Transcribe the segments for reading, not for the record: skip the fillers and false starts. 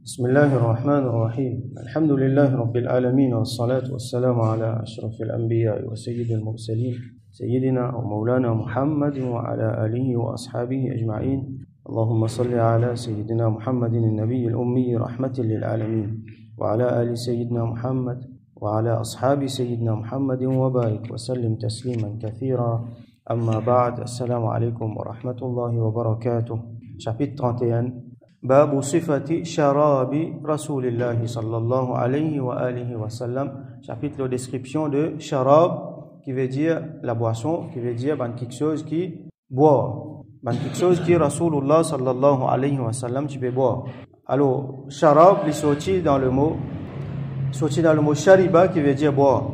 بسم الله الرحمن الرحيم الحمد لله رب العالمين والصلاة والسلام على أشرف الأنبياء وسيد المرسلين سيدنا ومولانا محمد وعلى آله وأصحابه أجمعين اللهم صل على سيدنا محمد النبي الأمي رحمة للعالمين وعلى آل سيدنا محمد وعلى أصحاب سيدنا محمد وبارك وسلم تسليما كثيرا أما بعد السلام عليكم ورحمة الله وبركاته chapitre 31 باب صفة شراب رسول الله صلى الله عليه وآله وسلم chapitre de description de sharab qui veut dire la boisson qui veut dire quelque chose qui boit quelque chose qui Rasulullah sallallahu alayhi wa sallam tu peux boire. Alors sharab est sorti dans le mot shariba qui veut dire boire.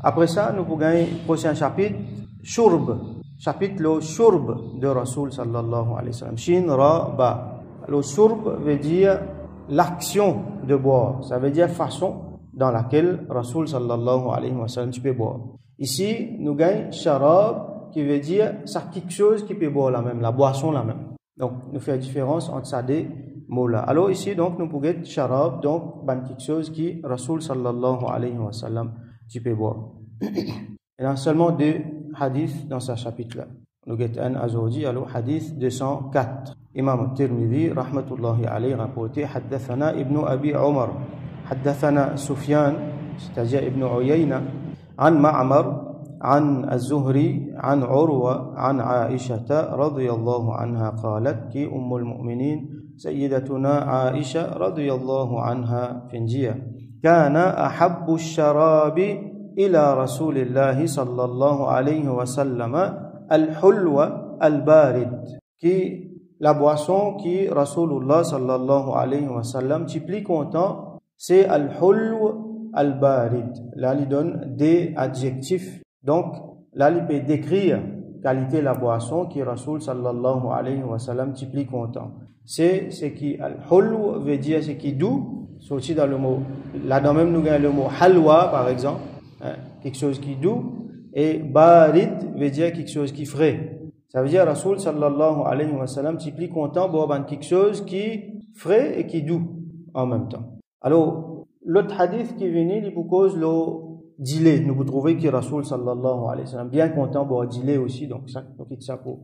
Après ça nous pouvons gagner prochain chapitre shurb, chapitre le shurb de Rasul sallallahu alayhi wa sallam shin ra ba. Le shurb veut dire l'action de boire, ça veut dire façon dans laquelle Rasul sallallahu alayhi wa sallam tu peux boire. Ici, nous gagnons sharab qui veut dire ça quelque chose qui peut boire la même, la boisson la même. Donc, nous faisons la différence entre ces deux mots-là. Alors ici, donc, nous pouvons dire sharab, donc, quelque chose qui Rasul sallallahu alayhi wa sallam tu peux boire. Il y a seulement deux hadiths dans ce chapitre-là. Nous avons un aujourd'hui, alors hadith 204. Imam Tirmidhi, rahmatullahi alayhi, rapporté, haddathana ibn Abi Umar, haddathana Sufyan, c'est-à-dire ibn Uyayna, an Ma'mar, عن الزهري عن عروة عن عائشة رضي الله عنها قالت كي أم المؤمنين سيدتنا عائشة رضي الله عنها فنجية كان أحب الشراب إلى رسول الله صلى الله عليه وسلم الحلوى البارد qui la boisson qui Rasulullah sallallahu alayhi wa sallam tu plus content c'est al-hulw al-barid. Là il donne des adjectifs, donc là il peut décrire qualité de la boisson qui Rasul sallallahu alayhi wa sallam tu plus content. C'est ce qui al-hulw veut dire ce qui doux, sorti dans le mot là dans même nous gagnons le mot halwa par exemple, quelque chose qui doux, et barid veut dire quelque chose qui frais. Ça veut dire Rasul sallallahu alayhi wa sallam tu plus content boire quelque chose qui frais et qui doux en même temps. Alors l'autre hadith qui est venu il vous cause le délai. Nous vous trouvez que Rasul sallallahu alayhi wa sallam bien content boire délai aussi, donc ça on quitte ça pour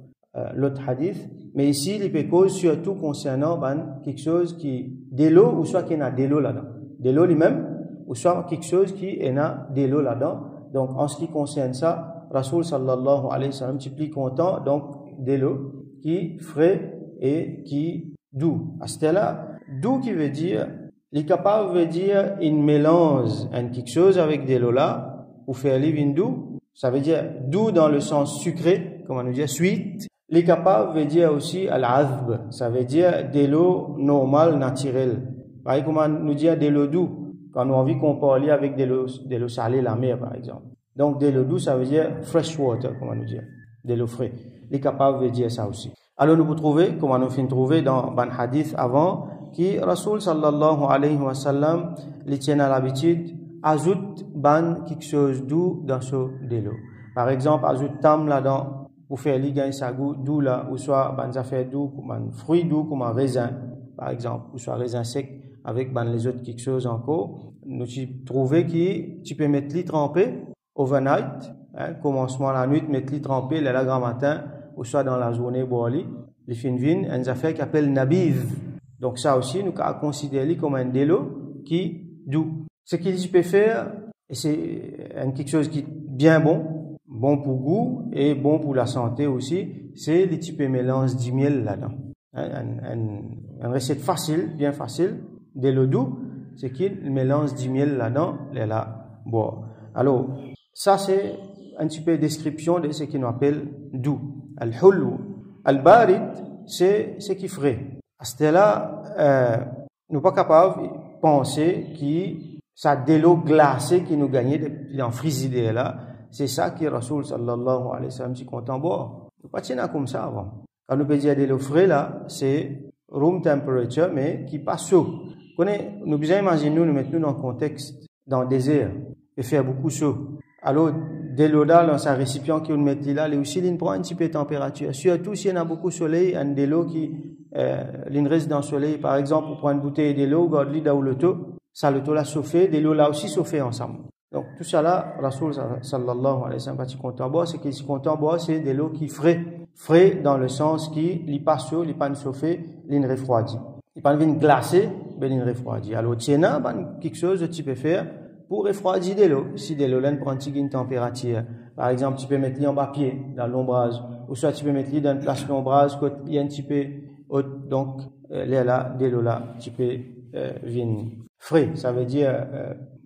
l'autre hadith. Mais ici il peut cause surtout concernant quelque chose qui de l'eau ou soit qu'il y a de l'eau là-dedans, de l'eau lui-même ou soit quelque chose qui est de l'eau là-dedans. Donc en ce qui concerne ça, Rasul sallallahu alayhi wa sallam tu plus content donc de l'eau qui frais et qui doux. À ce là doux qui veut dire les capables veut dire une mélange quelque chose avec de l'eau là pour faire les vins doux. Ça veut dire doux dans le sens sucré, comme on nous dit sweet. Les capables veut dire aussi al-azb, ça veut dire de l'eau normale naturelle. Par exemple, comment nous dit de l'eau doux quand on a envie qu'on parle avec de l'eau salée la mer par exemple. Donc de l'eau douce ça veut dire fresh water, comment nous dire, de l'eau fraîche. Les capables veut dire ça aussi. Alors nous vous trouvez, comme nous finissons trouver dans un hadith avant, qui Rasul sallallahu alayhi wa sallam les tient à l'habitude ajoute quelque chose doux dans ce de l'eau. Par exemple ajoute tam là-dedans pour faire ligain ça goût doux là, ou soit des affaires doux comme un fruit doux comme un raisin par exemple, ou soit raisin sec avec les autres quelque chose encore. Nous trouvons que tu peux mettre les trempé overnight, commencement la nuit, mettre les trempé le grand matin, ou soit dans la journée boire les finvines, une affaire qui appelle nabiz. Donc ça aussi, nous avons considéré comme un délo qui doux. Ce qu'il peut faire, et c'est quelque chose qui est bien bon pour goût et bon pour la santé aussi, c'est les types de mélange du miel là-dedans. Une recette facile, bien facile, de l'eau doux, c'est qu'il mélange du miel là-dedans, et là, boire. Alors, ça c'est un petit peu de description de ce qu'on appelle doux. Al-hulw. Al-barid, c'est ce qui est frais. À ce là, nous pas capables de penser que ça de l'eau glacée qui nous gagnait depuis en frigidaire là, c'est ça que Rasul sallallahu alayhi wa sallam dit content boire. Nous pas tenir comme ça avant. Quand nous peut dire de l'eau frais là, c'est room temperature mais qui passe chaud. Nous besoin imaginer nous mettons dans le contexte dans le désert et faire beaucoup chaud. Alors de l'eau dans un récipient qui on met là, les aussi il prend un petit peu de température. Surtout s'il y a beaucoup de soleil, un de l'eau qui l'inreste dans le soleil, par exemple, pour prendre une bouteille de l'eau, garde-li dans l'auto, ça l'auto l'a chauffé, de l'eau là aussi chauffé ensemble. Donc, tout ça là, Rasoul sallallahu alayhi wa sallam, pas content boire, c'est qu'il est content boire, c'est de l'eau qui frais. Frais dans le sens qui, li pas chaud, li pas chauffé, li refroidi. Il pas vient glacé, ben il refroidi. Alors, tiens, quelque chose que tu peux faire pour refroidir de l'eau. Si de l'eau là prend une température, par exemple, tu peux mettre en papier dans l'ombrage, ou soit tu peux mettre dans une place l'ombrage, quand il y a un petit peu haute, donc, là, de l'eau là, tu peux, venir frais. Ça veut dire,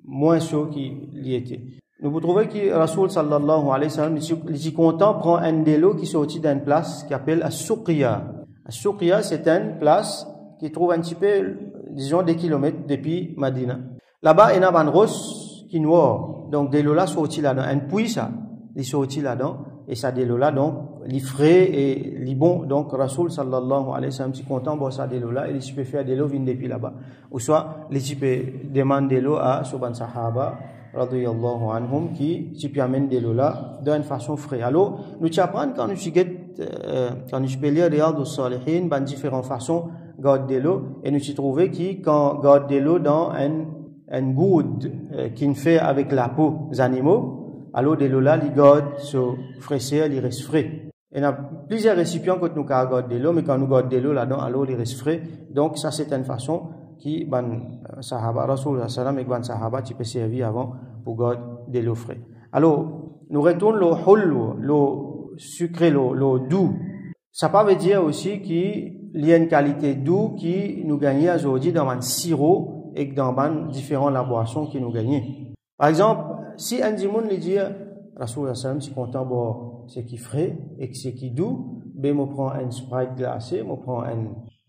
moins chaud qu'il y était. Nous vous trouvez que Rasoul sallallahu alayhi wa sallam, il dit content, prend un de l'eau qui sortit d'une place qui s'appelle As-Suqiya. As-Suqiya, c'est une place qui trouve un petit peu, disons, des kilomètres depuis Madina. Là-bas, il y a une roche qui est noire. Donc, de l'eau là sortit là-dedans. Un puits, ça, il sortit là-dedans. Et ça, de l'eau là, donc, les frais et les bons. Donc, Rasoul sallallahu alayhi wa sallam, si content, bon, ça, de l'eau là, et il peut faire de l'eau, vient depuis là-bas. Ou soit, il peut demander de l'eau à Subhan Sahaba, radiyallahu anhum, qui peut amener de l'eau là, d'une façon frais. Alors, nous apprenons quand nous peux lire Riyad al-Salihin, dans différentes façons, garder de l'eau, et nous trouvons quand garde de l'eau dans un goude, qui fait avec la peau des animaux, alors de l'eau là, il garde sur fraîcheur, il reste frais. Il y a plusieurs récipients quand nous gardons de l'eau, mais quand nous gardons de l'eau là-dedans, alors il reste frais. Donc, ça, c'est une façon qui, sahaba, Rasoul sallam, et sahaba, tu peux servir avant pour garder de l'eau frais. Alors, nous retournons l'eau sucré, l'eau doux. Ça peut veut dire aussi qu'il y a une qualité doux qui nous gagne aujourd'hui dans un sirop et dans différentes boissons qui nous gagnent. Par exemple, si un dimoun lui dit, Rasoul sallam, si content boire ce qui frais et que ce qui doux, ben, je prends un Sprite glacé, je prends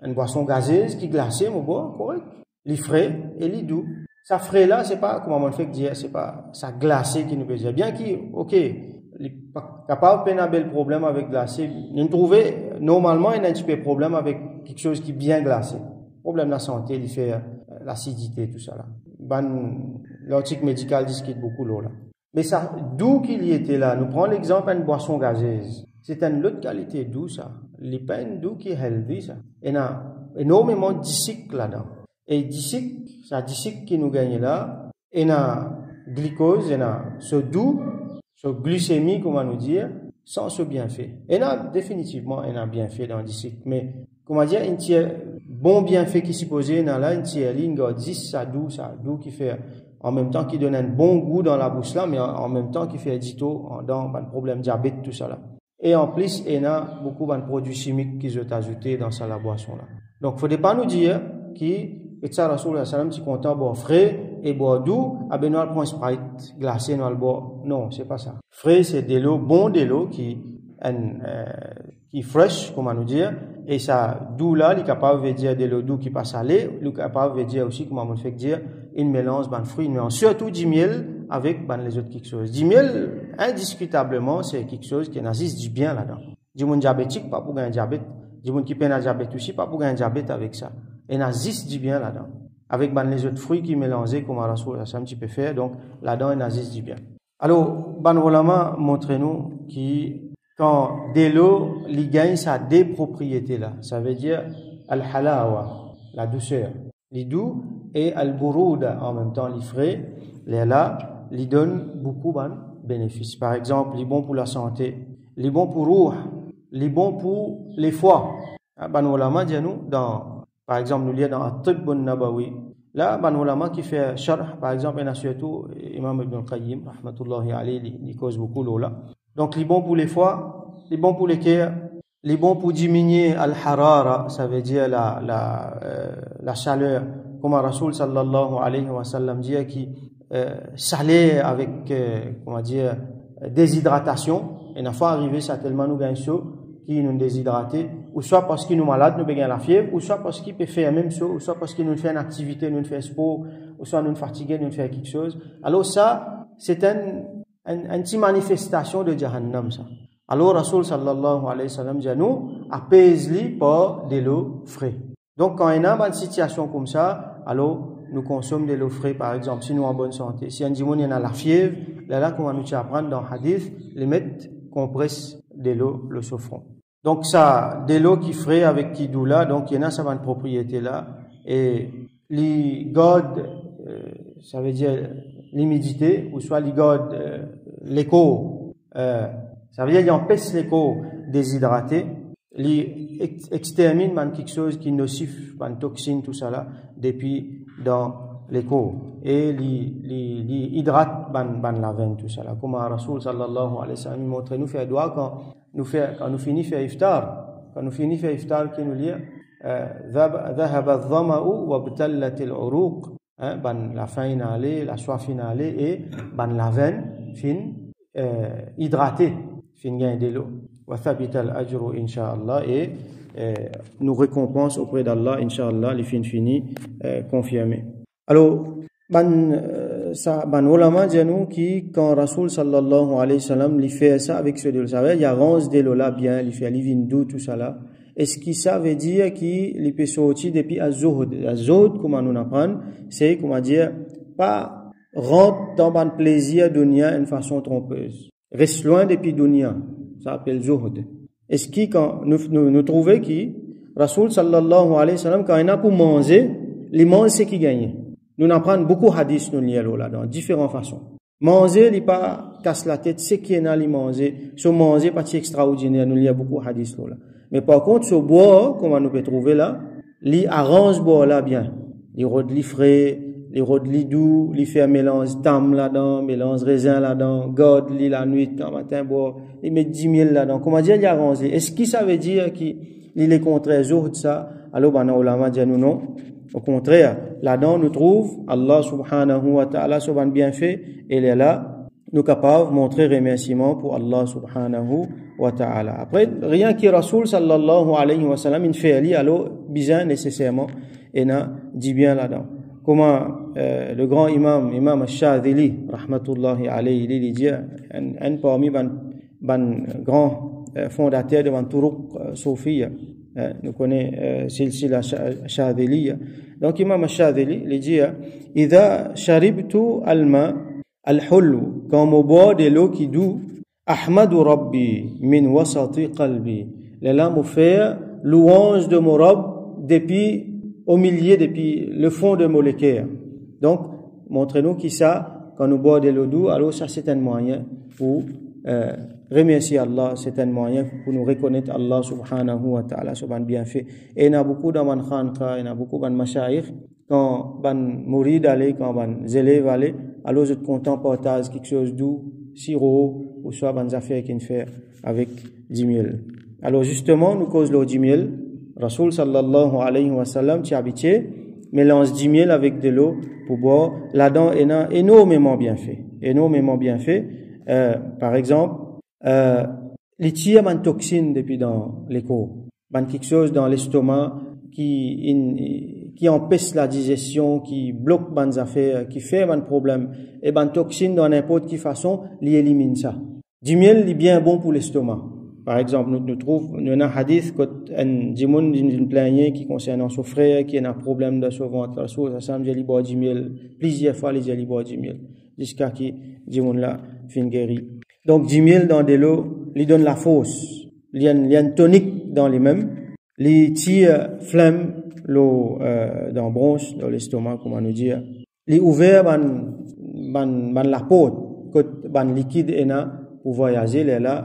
une boisson gazeuse qui est glacée, je bois, correct. Les frais et les doux. Ça frais là, c'est pas, comment on fait dire, c'est pas ça glacé qui nous peut dire. Bien qu'il, ok, il n'est pas capable de faire un problème avec glacé. Nous trouvons, normalement, il y a un petit peu de problème avec quelque chose qui est bien glacé. Problème de la santé, il fait l'acidité, tout ça là. L'article médical discute beaucoup l'eau là. Mais ça, d'où qu'il y était là, nous prenons l'exemple d'une boisson gazeuse. C'est une autre qualité d'eau, ça. Les pains d'eau qui est healthy, ça. Il y a énormément d'icic là-dedans. Et d'icic, c'est d'icic qui nous gagne là. Il y a glucose, il y a ce doux, ce glycémie, comment nous dire, sans ce bienfait. Il y a définitivement, il y a un bienfait dans l'icic. Mais, comment dire, il y a bon bienfait qui s'y posait dans là, il y a ligne, 10, ça doux qui fait, en même temps qui donne un bon goût dans la bouche là, mais en même temps qui fait dito dans le problème diabète, tout ça là. Et en plus, il y a beaucoup de produits chimiques qui sont ajoutés dans la boisson là. Donc, il ne faut pas nous dire que ça, Rasoul sallam, tu content boire frais et boire doux, à ben, nous prend Sprite glacé, nous boire. Non, c'est pas ça. Frais, c'est de l'eau, bon de l'eau qui est fraîche, comment nous dire, et ça, doux là, il est capable de dire de l'eau doux qui passe salée, il est capable de dire aussi, comment on fait dire, une mélange, fruit, mais surtout du miel avec, les autres quelque chose. Du miel, indiscutablement, c'est quelque chose qui n'assiste du bien là-dedans. Du monde diabétique, pas pour gagner diabète. Du monde qui peine à diabète aussi, pas pour gagner diabète avec ça. Et n'assiste du bien là-dedans. Avec, les autres fruits qui mélangés, comme Rasoul sallam, tu peux faire, donc, là-dedans, il n'assiste du bien. Alors, ulama montre-nous quand de l'eau, il gagne sa des propriétés là. Ça veut dire al-halawa, la douceur. Les doux et al-burouda, en même temps, les frais, les là, ils donnent beaucoup de bénéfices. Par exemple, les bons pour la santé, les bons pour ruh, les bons pour les foies. Ulama dit nous, par exemple, nous lisons dans At-Tibb an-Nabawi. Là, ulama qui fait sharh, par exemple, il y a surtout Imam Ibn al-Qayyim, rahmatullahi alayhi, il cause beaucoup l'eau là. Donc, les bons pour les foies, les bons pour les cœurs, les bons pour diminuer al-harara, ça veut dire la chaleur, comme Rasoul sallallahu alayhi wa sallam dit, qui salé avec, déshydratation. Et une fois arrivé, ça tellement nous gagne chaud, qui nous déshydraté, ou soit parce qu'il nous malade, nous gagne la fièvre, ou soit parce qu'il peut faire même chose, ou soit parce qu'il nous fait une activité, nous fait sport, ou soit nous fatigué, nous fait quelque chose. Alors ça, c'est une petite manifestation de Jahannam, ça. Alors, Rasoul sallallahu alayhi wa sallam dit nous, apaise-les par de l'eau frais. Donc, quand il y a une situation comme ça, alors, nous consommons de l'eau frais, par exemple, si nous sommes en bonne santé. Si un dimoun y a la fièvre, là, comment nous apprendre dans le hadith, les mettre compresse de l'eau, le saufron. Donc ça, de l'eau qui frais avec qui d'où là, donc il y en a ça va une propriété là. Et les god, ça veut dire l'humidité, ou soit les god, l'écho, ça veut dire qu'il empêche l'écho déshydraté, les extermine quelque chose qui est nocif, une toxine, tout ça là, depuis dans l'écho. Et les hydrate la veine, tout ça là. Comme Rasoul sallallahu alayhi wa sallam montre nous faire doigt quand nous finissons faire iftar. Quand nous finissons faire iftar, qui nous lit ذهب الظمأ وابتلت العروق, la faim inhalée, la soif inhalée, et la veine fin hydratée, fin gain de l'eau. وثبت الأجر إن شاء الله, et nous récompense auprès d'Allah inshallah les fins finis confirmés. Alors ulama dit nous qui quand Rasoul sallallahu alayhi wa sallam lui fait ça avec ce de l'eau, ça veut dire il y a ronce de l'eau là bien, il fait vin tout ça là. Est-ce que ça veut dire qu'il peut sortir depuis az-zuhd? Az-zuhd, comment nous apprendre, c'est comment dire pas rentre dans un plaisir dunya d'une façon trompeuse. Reste loin depuis dunya. Ça s'appelle zuhd. Est-ce que quand nous trouvons que Rasoul sallallahu alayhi wa sallam quand il a pour manger, les mange c'est qui gagne. Nous apprenons beaucoup de hadiths nous lions là dans différentes façons. Manger, il pas casse la tête, c'est qui est là, il manger. So manger, pas si extraordinaire, nous lions beaucoup de hadiths là. Mais par contre, ce bois, comme on peut trouver là, il arrange bois là bien. Il rôde li frais, il rôde li doux, il fait un mélange tam là-dedans, mélange raisin là-dedans, god li la nuit, quand matin bois, il met 10 000 là-dedans. Comment dire, il arrange. Est-ce que ça veut dire qu'il est contraire zuhd ça? Alors, ulama dit nous non. Au contraire, là-dedans, nous trouve Allah subhanahu wa ta'ala, sur un bienfait, et il est là, nous capables de montrer remerciement pour Allah subhanahu wa ta'ala. Après, rien qui Rasoul sallallahu alayhi wa sallam, il fait ali, alors, bizarre nécessairement, et n'a dit bien là-dedans. Comment, le grand imam al-Shadhili, rahmatullahi alayhi, il dit, un parmi ban grand fondateur de ban turuq soufiyya, nous connaissons silsila Shadhiliya. Donc imam Shadhili il dit idha sharibtu alma alhulu, quand je bois de l'eau qui doux, ahmadu rabbi min wasati qalbi, là me faire louange de mon Rabb depuis au milieu, depuis le fond de mon cœur. Donc montrez-nous qui ça quand nous bois de l'eau douce, alors ça c'est un moyen pour remercier Allah, c'est un moyen pour nous reconnaître Allah subhanahu wa ta'ala sur un bienfait. Et il y a beaucoup dans man khanqa, il y a beaucoup dans mashaïkh, quand ban mourid allait, quand ban élève allait, alors je te content partage quelque chose doux, sirop, ou soit ban affaires qu'il fait avec 10 000. Alors justement, nous cause le 10 000, Rasoul sallallahu alayhi wa sallam, tu habitué, mélange 10 000 avec de l'eau pour boire, là-dedans, il y a énormément bien fait. Énormément bien fait. Par exemple, les tirs une toxine depuis dans l'écho, quelque chose dans l'estomac qui empêche la digestion, qui bloque les affaires, qui fait un problème, et toxine dans n'importe quelle façon, il élimine ça. Du miel est bien bon pour l'estomac. Par exemple, nous trouvons un hadith quand un djimoun d'une plaignée qui concerne un frère qui a un problème de son ventre, ça me dit boire du miel, plusieurs fois les dit boire du miel, jusqu'à qui djimoun là fin guéri. Donc 10 000 dans de l'eau, lui donne la force. Il y a une tonique dans les mêmes. Les tire flamme l'eau dans la bronche, dans l'estomac, comment nous dire. Les ouvert la porte, quand liquide est là pour voyager, là,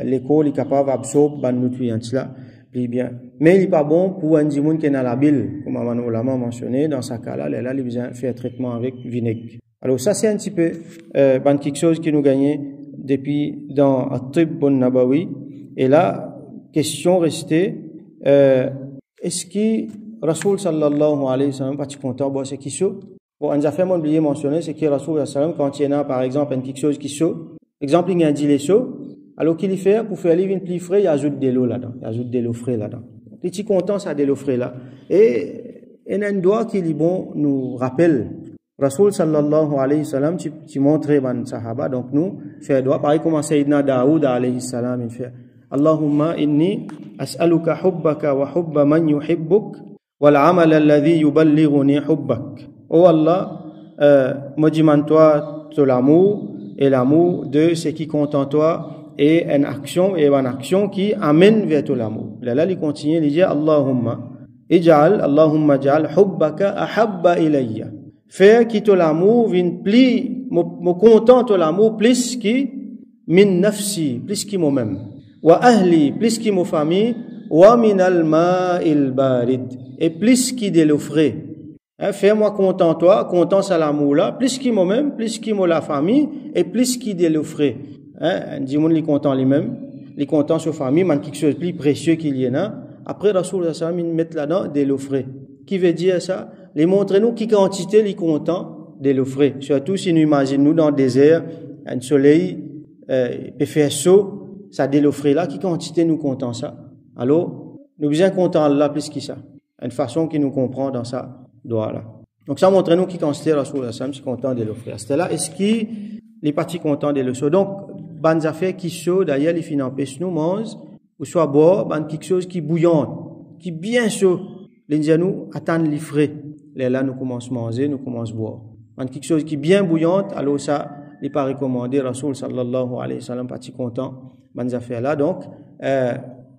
l'école est capable d'absorber les nutriments là, puis bien. Mais il n'est pas bon pour un djimoun qui est dans la bile, comme on l'a mentionné, dans sa cas là, il a besoin de faire un traitement avec vinaigre. Alors ça c'est un petit peu quelque chose qui nous gagnait depuis dans At-Tibb an-Nabawi. Et là, question restée, est-ce que Rasoul sallallahu alayhi wa sallam, pas content, bon, c'est qui chaud? Bon, on a fait oublié mentionner, c'est que Rasoul sallallahu alayhi wa sallam, quand il y en a, par exemple, quelque chose qui chaud, exemple, il y a un gilet chaud, alors qu'il y fait, pour faire livre une plus frais, il ajoute de l'eau là-dedans, il ajoute de l'eau frais là-dedans. Les petits contents, ça a de l'eau frais là. Et il y a un doigt qui est bon, nous rappelle, Rasoul sallallahu alayhi wa sallam, tu montres ban sahaba, donc nous, fait doigt, pareil comme Sayyidina Daoud alayhi salam, il fait, Allahumma inni as'aluka hubbaka wa hubba man yuhibbuk, wal amal alladhi yuballighuni hubbak. Oh Allah, me demande toi de l'amour, et l'amour de ce qui compte en toi, et une action qui amène vers l'amour. Là, il continue, il dit Allahumma ja'al hubbaka ahabba ilayya. Faire qui l'amour vient plus, me contente l'amour plus qui min nafsi, plus qui moi-même. Wa ahli, plus qui ma famille. Wa min al-ma'il barid, et plus qui de l'eau frais. Fais-moi content toi, content ça l'amour là, plus qui moi-même, plus qui moi la famille, et plus qui de l'eau frais. Dis-moi les content lui-même, les content sur famille, man quelque chose de plus précieux qu'il y en a. Après Rasoul sallam il met là-dedans de l'eau frais. Qui veut dire ça? Les montrez-nous qui quantité les content de l'eau frais. Surtout si nous imaginons nous dans le désert, un soleil peut faire chaud, ça de l'eau frais là, qui quantité nous content ça? Alors, nous bien contents Allah plus que ça. Une façon qui nous comprend dans ça doit là. Donc ça montre nous qui considère Rasoul sallam si content de l'offrir. C'était là, est-ce qu'il est parti content de l'offrir? Donc, bonnes affaires qui sont d'ailleurs les finances nous mange ou soit boire, ben quelque chose qui bouillante, qui bien chaud. Les nous attendent les frais. Là nous commençons à manger, nous commençons à boire. Ben quelque chose qui bien bouillante, alors ça n'est pas recommandé. Rasoul sallallahu alayhi wa sallam parti content bonnes affaires là. Donc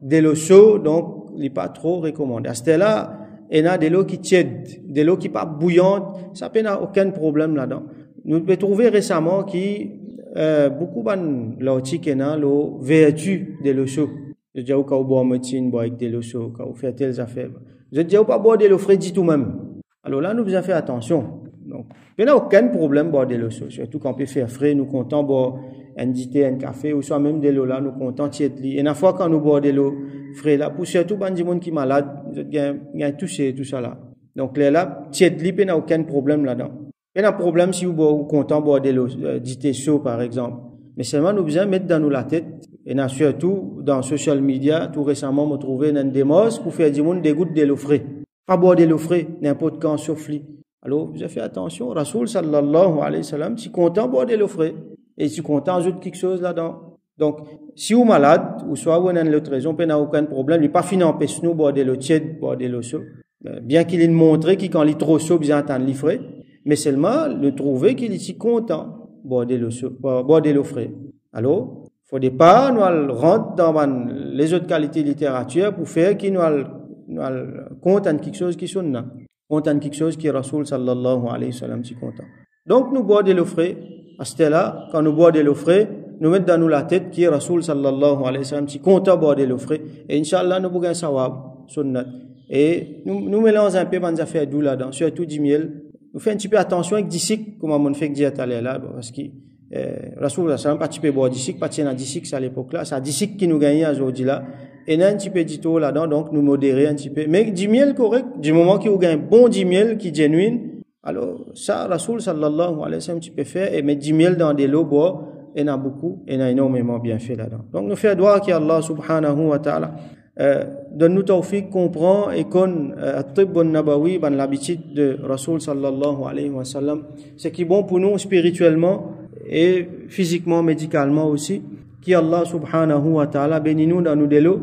de l'eau chaude, donc il n'est pas trop recommandé. À ce là, il y a de l'eau qui tiède, de l'eau qui n'est pas bouillante, ça n'a aucun problème là-dedans. Nous pouvons trouver récemment qui beaucoup de l'outil qui a l'eau vertu de l'eau chaude. Je dis au boire médecine, boire avec de l'eau chaude, quand vous faites telles affaires. Je dis pas boire de l'eau fraîche du tout même. Alors là, nous devons faire attention. Donc, il n'y a aucun problème boire de l'eau chaude. Surtout quand on peut faire frais, nous comptons boire un thé, un café, ou soit même de l'eau là, nous comptons tiède. Et une fois quand nous boire de l'eau fraîche là, pour surtout quand des gens qui sont malades, il y a touché, tout ça là. Donc là, tiède, il n'y a aucun problème là-dedans. Il y a un problème si vous comptez boire de l'eau, du thé chaud par exemple. Mais seulement nous devons mettre dans nous la tête, et surtout dans social media, tout récemment, me trouver un démos pour faire du monde des gouttes de l'eau fraîche. Pas boire de l'eau fraîche, n'importe quand souffler. Alors, vous avez fait attention, Rasoul sallallahu alayhi wa sallam, si content boire de l'eau fraîche, et si content ajoute quelque chose là-dedans. Donc, si vous êtes malade, ou soit vous avez une autre raison, vous n'avez aucun problème, il n'est pas fini d'empêcher nous boire de l'eau tiède, boire de l'eau chaude. Bien qu'il ait montré qu'il quand il est trop chaud, bien entendre l'eau fraîche, mais seulement le trouver qu'il est si content boire de l'eau chaude, boire de l'eau fraîche. Alors, faut pas nous rentrer dans les autres qualités de littérature pour faire qu'il nous content quelque chose qui sonne là. Content quelque chose qui est Rasoul sallallahu alayhi wa sallam si content. Donc, nous boire de l'eau fraîche. À ce là, quand nous boire de l'eau fraîche, nous mettons dans nous la tête qui est Rasoul sallallahu alayhi wa sallam si content boire de l'eau fraîche. Et Inch'Allah, nous pouvons savoir sunnat. Et nous mélangeons un peu dans affaires d'où là-dedans, surtout du miel. Nous faisons un petit peu attention avec du sucre, comme on fait dire tout à l'heure là, parce que Rasoul sallam pas un petit peu boire du sucre, pas tiens à du sucre à l'époque là, c'est du sucre qui nous gagne aujourd'hui là. Et il y a un petit peu d'ito là-dedans, donc nous modérer un petit peu. Mais du miel correct, du moment qu'il y a un bon du miel qui est genuine, alors ça, Rasoul sallallahu alayhi wa sallam, tu peux faire, et mettre du miel dans des lots bois, il y en a beaucoup, et il y a énormément bien fait là-dedans. Donc nous faisons droit qu'Allah subhanahu wa ta'ala donne-nous tawfiq, comprend et qu'on at-tibb an-nabawi, l'habitude de Rasoul sallallahu alayhi wa sallam, c'est qui est bon pour nous spirituellement et physiquement, médicalement aussi, qui Allah subhanahu wa ta'ala bénit nous dans nos délos,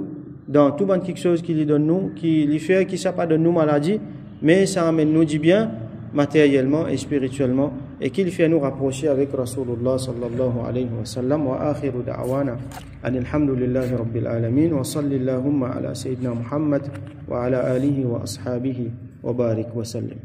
dans tout bon quelque chose qui lui donne nous, qui lui fait, qui ça pas donne nous maladie, mais ça amène nous du bien matériellement et spirituellement, et qui lui fait nous rapprocher avec Rasulullah sallallahu alayhi wa sallam. Wa akhiru da'wana alhamdulillahi rabbil alamin wa sallallahu ala sayyidina Muhammad wa ala alihi wa ashabihi wa barik wa sallim.